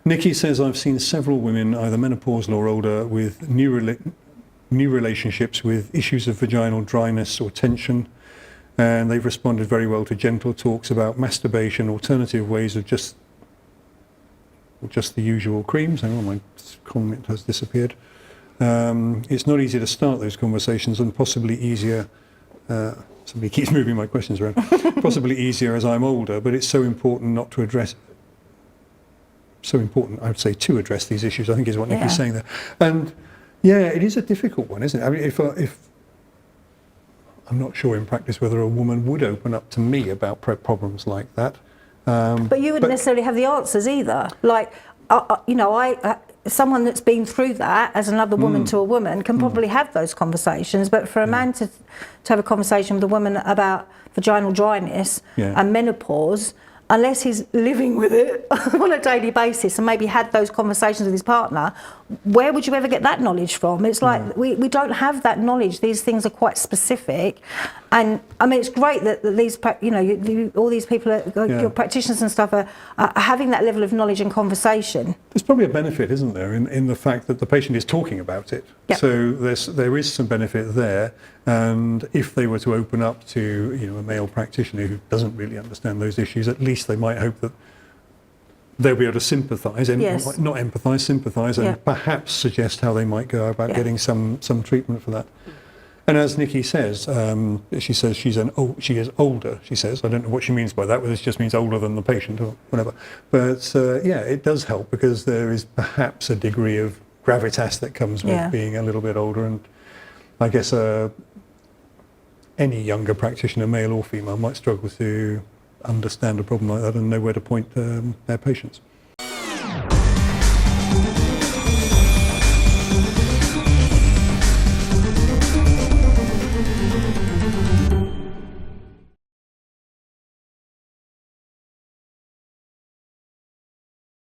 Nikki says, I've seen several women, either menopausal or older, with new relationships with issues of vaginal dryness or tension, and they've responded very well to gentle talks about masturbation, alternative ways of just the usual creams. Hang on, my comment has disappeared. It's not easy to start those conversations, and possibly easier, somebody keeps moving my questions around, possibly easier as I'm older, but it's so important not to address, so important, I would say, to address these issues, I think is what Nikki's saying there. And yeah, it is a difficult one, isn't it? I mean, if I'm not sure in practice whether a woman would open up to me about problems like that. But you wouldn't necessarily have the answers either. Like, you know, someone that's been through that as another woman to a woman can probably have those conversations, but for a man to have a conversation with a woman about vaginal dryness and menopause, unless he's living with it on a daily basis and maybe had those conversations with his partner, where would you ever get that knowledge from? It's like we don't have that knowledge. These things are quite specific, and I mean it's great that these, you know, all these people, your practitioners and stuff, are having that level of knowledge and conversation. There's probably a benefit, isn't there, in the fact that the patient is talking about it. Yep. So there is some benefit there, and if they were to open up to, you know, a male practitioner who doesn't really understand those issues, at least they might hope that they'll be able to sympathise, not empathise, sympathise, and perhaps suggest how they might go about getting some treatment for that. And as Nikki says, she says she is older. She says, I don't know what she means by that, whether it just means older than the patient or whatever. But yeah, it does help because there is perhaps a degree of gravitas that comes with being a little bit older, and I guess any younger practitioner, male or female, might struggle to understand a problem like that and know where to point their patients.